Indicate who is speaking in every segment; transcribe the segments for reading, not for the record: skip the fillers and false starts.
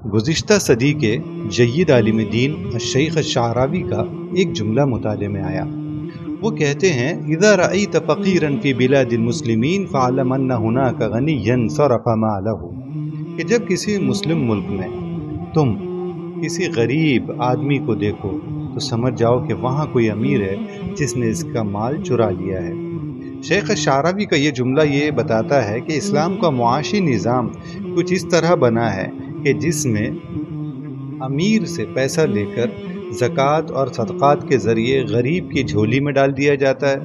Speaker 1: گزشتہ صدی کے جید عالم دین الشیخ الشعراوی کا ایک جملہ مطالعے میں آیا۔ وہ کہتے ہیں اذا رأیت فقیرا فی بلاد المسلمین فاعلم ان ہناک غنیا صرف مالہ، کہ جب کسی مسلم ملک میں تم کسی غریب آدمی کو دیکھو تو سمجھ جاؤ کہ وہاں کوئی امیر ہے جس نے اس کا مال چرا لیا ہے۔ شیخ الشعراوی کا یہ جملہ یہ بتاتا ہے کہ اسلام کا معاشی نظام کچھ اس طرح بنا ہے کہ جس میں امیر سے پیسہ لے کر زکوٰۃ اور صدقات کے ذریعے غریب کی جھولی میں ڈال دیا جاتا ہے،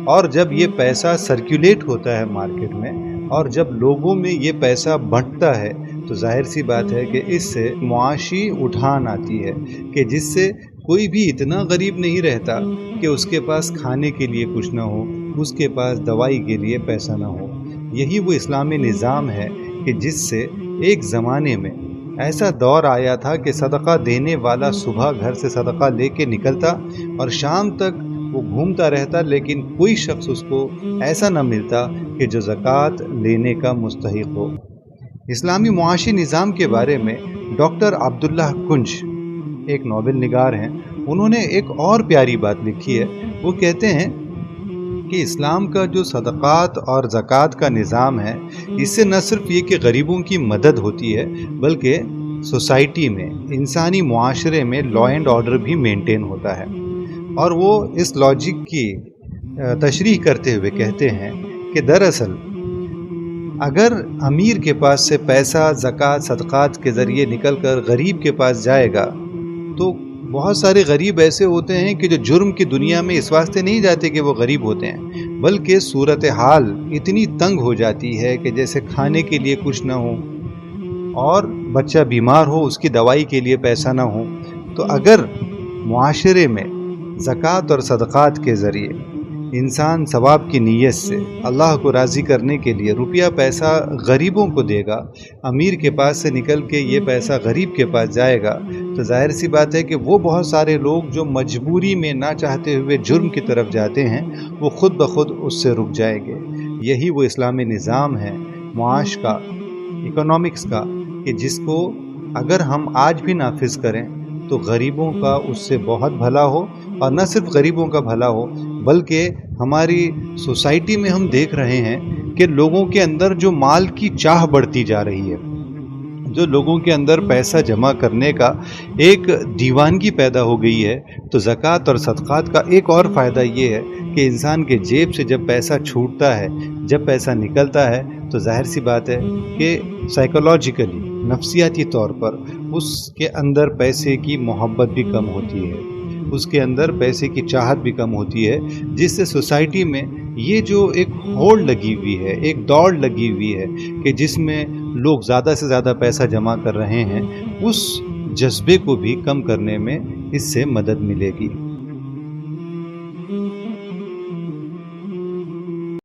Speaker 1: اور جب یہ پیسہ سرکولیٹ ہوتا ہے مارکیٹ میں اور جب لوگوں میں یہ پیسہ بنٹتا ہے تو ظاہر سی بات ہے کہ اس سے معاشی اٹھان آتی ہے کہ جس سے کوئی بھی اتنا غریب نہیں رہتا کہ اس کے پاس کھانے کے لیے کچھ نہ ہو، اس کے پاس دوائی کے لیے پیسہ نہ ہو۔ یہی وہ اسلامی نظام ہے کہ جس سے ایک زمانے میں ایسا دور آیا تھا کہ صدقہ دینے والا صبح گھر سے صدقہ لے کے نکلتا اور شام تک وہ گھومتا رہتا، لیکن کوئی شخص اس کو ایسا نہ ملتا کہ جو زکوٰۃ لینے کا مستحق ہو۔ اسلامی معاشی نظام کے بارے میں ڈاکٹر عبداللہ کنج ایک ناول نگار ہیں، انہوں نے ایک اور پیاری بات لکھی ہے۔ وہ کہتے ہیں کہ اسلام کا جو صدقات اور زکوٰۃ کا نظام ہے، اس سے نہ صرف یہ کہ غریبوں کی مدد ہوتی ہے بلکہ سوسائٹی میں، انسانی معاشرے میں لا اینڈ آرڈر بھی مینٹین ہوتا ہے۔ اور وہ اس لاجک کی تشریح کرتے ہوئے کہتے ہیں کہ دراصل اگر امیر کے پاس سے پیسہ زکوٰۃ صدقات کے ذریعے نکل کر غریب کے پاس جائے گا تو بہت سارے غریب ایسے ہوتے ہیں کہ جو جرم کی دنیا میں اس واسطے نہیں جاتے کہ وہ غریب ہوتے ہیں، بلکہ صورتحال اتنی تنگ ہو جاتی ہے کہ جیسے کھانے کے لیے کچھ نہ ہو اور بچہ بیمار ہو اس کی دوائی کے لیے پیسہ نہ ہو۔ تو اگر معاشرے میں زکوٰۃ اور صدقات کے ذریعے انسان ثواب کی نیت سے اللہ کو راضی کرنے کے لیے روپیہ پیسہ غریبوں کو دے گا، امیر کے پاس سے نکل کے یہ پیسہ غریب کے پاس جائے گا، تو ظاہر سی بات ہے کہ وہ بہت سارے لوگ جو مجبوری میں نہ چاہتے ہوئے جرم کی طرف جاتے ہیں وہ خود بخود اس سے رک جائیں گے۔ یہی وہ اسلامی نظام ہے معاش کا، اکنامکس کا، کہ جس کو اگر ہم آج بھی نافذ کریں تو غریبوں کا اس سے بہت بھلا ہو، اور نہ صرف غریبوں کا بھلا ہو بلکہ ہماری سوسائٹی میں ہم دیکھ رہے ہیں کہ لوگوں کے اندر جو مال کی چاہ بڑھتی جا رہی ہے، جو لوگوں کے اندر پیسہ جمع کرنے کا ایک دیوانگی پیدا ہو گئی ہے، تو زکوٰۃ اور صدقات کا ایک اور فائدہ یہ ہے کہ انسان کے جیب سے جب پیسہ چھوٹتا ہے، جب پیسہ نکلتا ہے تو ظاہر سی بات ہے کہ سائیکولوجیکلی، نفسیاتی طور پر اس کے اندر پیسے کی محبت بھی کم ہوتی ہے، اس کے اندر پیسے کی چاہت بھی کم ہوتی ہے، جس سے سوسائٹی میں یہ جو ایک ہوڑ لگی ہوئی ہے، ایک دوڑ لگی ہوئی ہے کہ جس میں لوگ زیادہ سے زیادہ پیسہ جمع کر رہے ہیں، اس جذبے کو بھی کم کرنے میں اس سے مدد ملے گی۔